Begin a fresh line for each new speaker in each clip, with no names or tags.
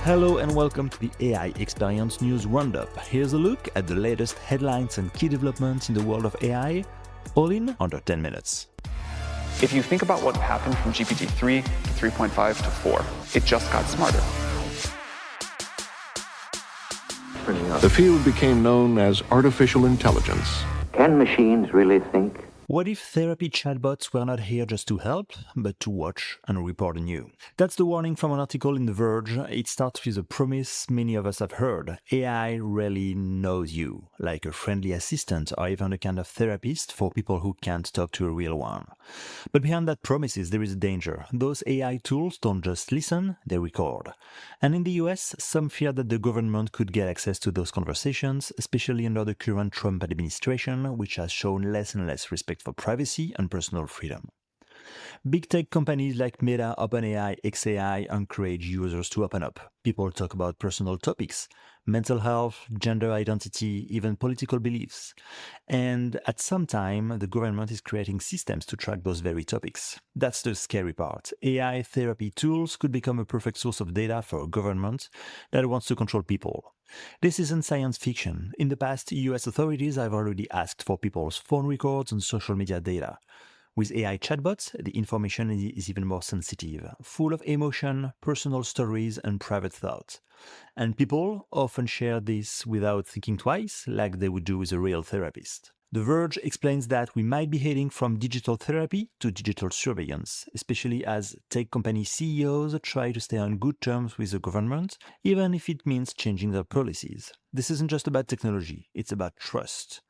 Hello and welcome to the AI Experience News Roundup. Here's a look at the latest headlines and key developments in the world of AI, all in under 10 minutes.
If you think about what happened from GPT-3 to 3.5 to 4, it just got smarter.
The field became known as artificial intelligence.
Can machines really think?
What if therapy chatbots were not here just to help, but to watch and report on you? That's the warning from an article in The Verge. It starts with a promise many of us have heard. AI really knows you, like a friendly assistant or even a kind of therapist for people who can't talk to a real one. But behind that promises, there is a danger. Those AI tools don't just listen, they record. And in the US, some fear that the government could get access to those conversations, especially under the current Trump administration, which has shown less and less respect for privacy and personal freedom. Big tech companies like Meta, OpenAI, xAI encourage users to open up. People talk about personal topics, mental health, gender identity, even political beliefs. And at some time, the government is creating systems to track those very topics. That's the scary part. AI therapy tools could become a perfect source of data for a government that wants to control people. This isn't science fiction. In the past, US authorities have already asked for people's phone records and social media data. With AI chatbots, the information is even more sensitive, full of emotion, personal stories, and private thoughts. And people often share this without thinking twice, like they would do with a real therapist. The Verge explains that we might be heading from digital therapy to digital surveillance, especially as tech company CEOs try to stay on good terms with the government, even if it means changing their policies. This isn't just about technology, it's about trust.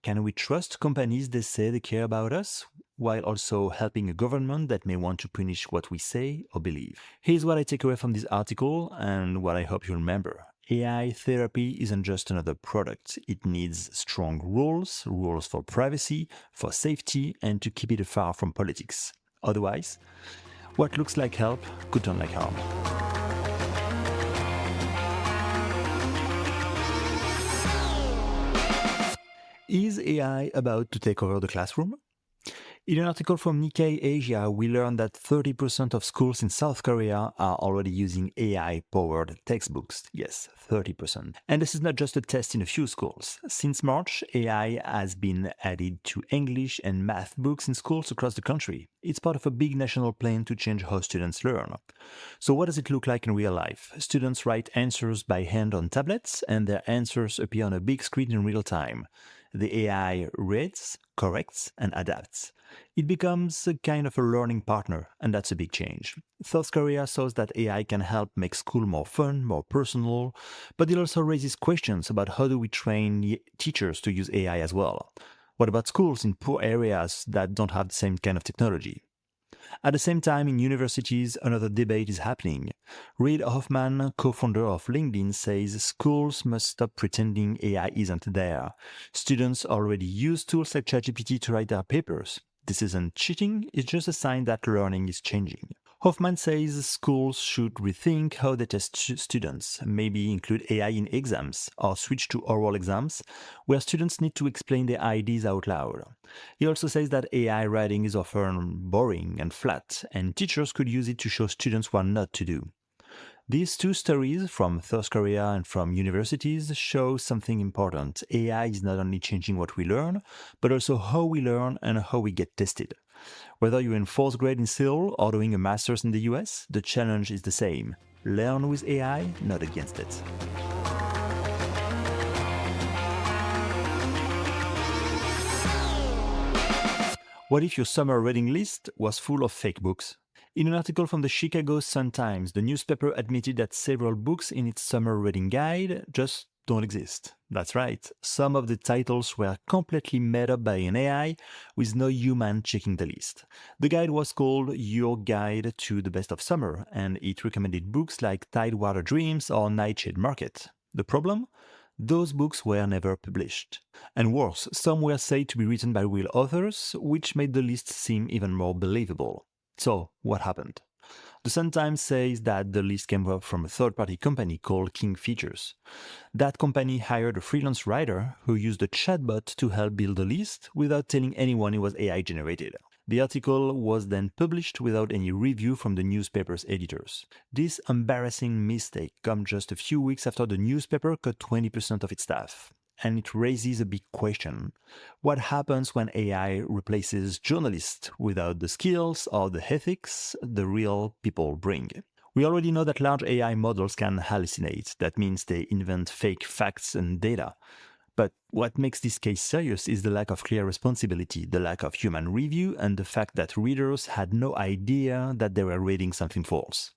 Can we trust companies that say they care about us, while also helping a government that may want to punish what we say or believe? Here's what I take away from this article and what I hope you remember. AI therapy isn't just another product. It needs strong rules for privacy, for safety, and to keep it far from politics. Otherwise, what looks like help could turn like harm. Is AI about to take over the classroom? In an article from Nikkei Asia, we learned that 30% of schools in South Korea are already using AI-powered textbooks. Yes, 30%. And this is not just a test in a few schools. Since March, AI has been added to English and math books in schools across the country. It's part of a big national plan to change how students learn. So what does it look like in real life? Students write answers by hand on tablets, and their answers appear on a big screen in real time. The AI reads, corrects, and adapts. It becomes a kind of a learning partner, and that's a big change. South Korea shows that AI can help make school more fun, more personal, but it also raises questions about how do we train teachers to use AI as well. What about schools in poor areas that don't have the same kind of technology? At the same time, in universities, another debate is happening. Reid, Hoffman, co-founder of LinkedIn, says schools must stop pretending AI isn't there. Students already use tools like ChatGPT to write their papers. This isn't cheating, it's just a sign that learning is changing. Hoffman says schools should rethink how they test students, maybe include AI in exams, or switch to oral exams, where students need to explain their ideas out loud. He also says that AI writing is often boring and flat, and teachers could use it to show students what not to do. These two stories from South Korea and from universities show something important. AI is not only changing what we learn, but also how we learn and how we get tested. Whether you're in 4th grade in Seoul or doing a master's in the US, the challenge is the same. Learn with AI, not against it. What if your summer reading list was full of fake books? In an article from the Chicago Sun-Times, the newspaper admitted that several books in its summer reading guide just don't exist. That's right, some of the titles were completely made up by an AI with no human checking the list. The guide was called Your Guide to the Best of Summer, and it recommended books like Tidewater Dreams or Nightshade Market. The problem? Those books were never published. And worse, some were said to be written by real authors, which made the list seem even more believable. So, what happened? The Sun-Times says that the list came up from a third-party company called King Features. That company hired a freelance writer who used a chatbot to help build the list without telling anyone it was AI-generated. The article was then published without any review from the newspaper's editors. This embarrassing mistake comes just a few weeks after the newspaper cut 20% of its staff. And it raises a big question. What happens when AI replaces journalists without the skills or the ethics the real people bring? We already know that large AI models can hallucinate. That means they invent fake facts and data. But what makes this case serious is the lack of clear responsibility, the lack of human review, and the fact that readers had no idea that they were reading something false.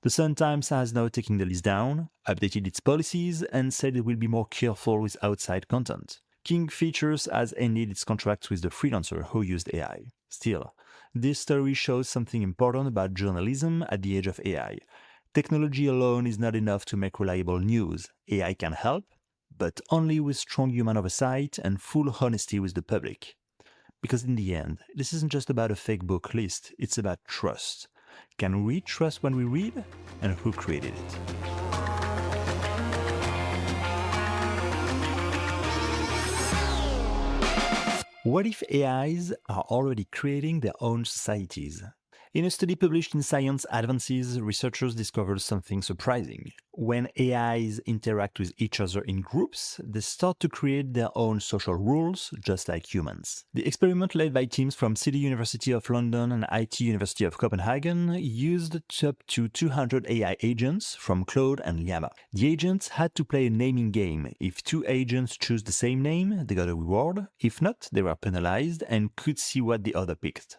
The Sun-Times has now taken the list down, updated its policies, and said it will be more careful with outside content. King Features has ended its contract with the freelancer who used AI. Still, this story shows something important about journalism at the age of AI. Technology alone is not enough to make reliable news. AI can help, but only with strong human oversight and full honesty with the public. Because in the end, this isn't just about a fake book list, it's about trust. Can we trust when we read? And who created it? What if AIs are already creating their own societies? In a study published in Science Advances, researchers discovered something surprising. When AIs interact with each other in groups, they start to create their own social rules, just like humans. The experiment, led by teams from City University of London and IT University of Copenhagen, used up to 200 AI agents from Claude and Llama. The agents had to play a naming game. If two agents choose the same name, they got a reward. If not, they were penalized and could see what the other picked.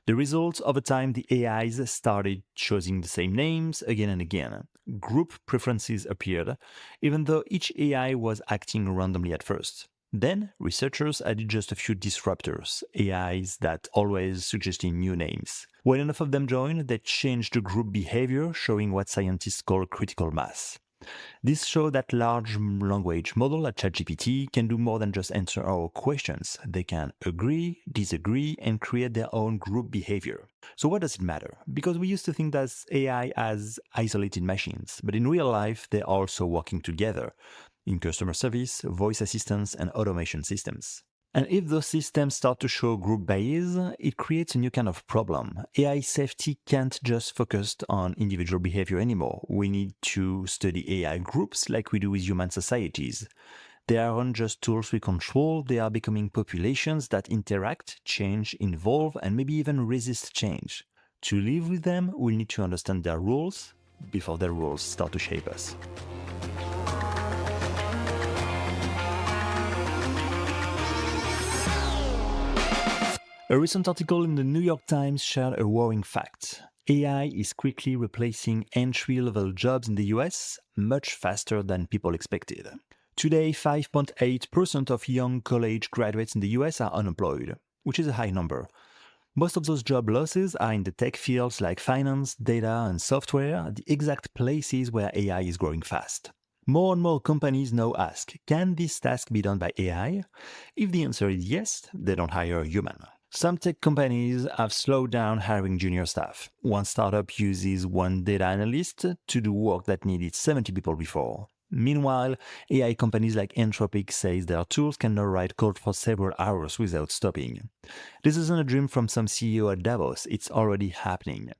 The results, over time, the AIs started choosing the same names again and again. Group preferences appeared, even though each AI was acting randomly at first. Then, researchers added just a few disruptors, AIs that always suggesting new names. When enough of them joined, they changed the group behavior, showing what scientists call critical mass. This shows that large language model like ChatGPT can do more than just answer our questions. They can agree, disagree, and create their own group behavior. So what does it matter? Because we used to think that AI as isolated machines, but in real life, they're also working together in customer service, voice assistance, and automation systems. And if those systems start to show group bias, it creates a new kind of problem. AI safety can't just focus on individual behavior anymore. We need to study AI groups like we do with human societies. They aren't just tools we control, they are becoming populations that interact, change, evolve, and maybe even resist change. To live with them, we need to understand their rules before their rules start to shape us. A recent article in the New York Times shared a worrying fact. AI is quickly replacing entry-level jobs in the US much faster than people expected. Today, 5.8% of young college graduates in the US are unemployed, which is a high number. Most of those job losses are in the tech fields like finance, data, and software, the exact places where AI is growing fast. More and more companies now ask, can this task be done by AI? If the answer is yes, they don't hire a human. Some tech companies have slowed down hiring junior staff. One startup uses one data analyst to do work that needed 70 people before. Meanwhile, AI companies like Anthropic say their tools can now write code for several hours without stopping. This isn't a dream from some CEO at Davos, it's already happening.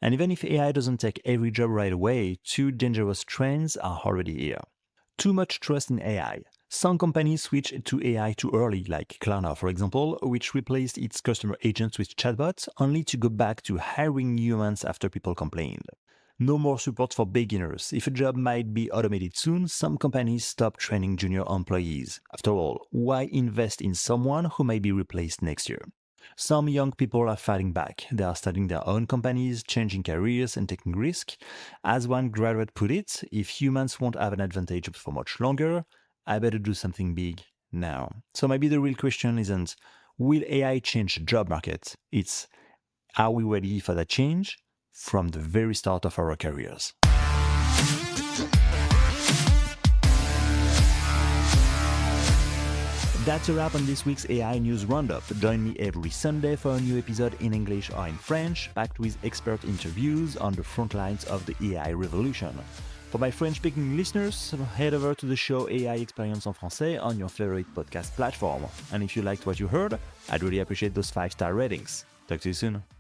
And even if AI doesn't take every job right away, two dangerous trends are already here. Too much trust in AI. Some companies switched to AI too early, like Klarna, for example, which replaced its customer agents with chatbots, only to go back to hiring humans after people complained. No more support for beginners. If a job might be automated soon, some companies stop training junior employees. After all, why invest in someone who may be replaced next year? Some young people are fighting back. They are starting their own companies, changing careers, and taking risks. As one graduate put it, if humans won't have an advantage for much longer, I better do something big now. So maybe the real question isn't, will AI change the job market? It's, are we ready for that change from the very start of our careers? That's a wrap on this week's AI News Roundup. Join me every Sunday for a new episode in English or in French, packed with expert interviews on the front lines of the AI revolution. For my French-speaking listeners, head over to the show AI Experience en Français on your favorite podcast platform. And if you liked what you heard, I'd really appreciate those 5-star ratings. Talk to you soon.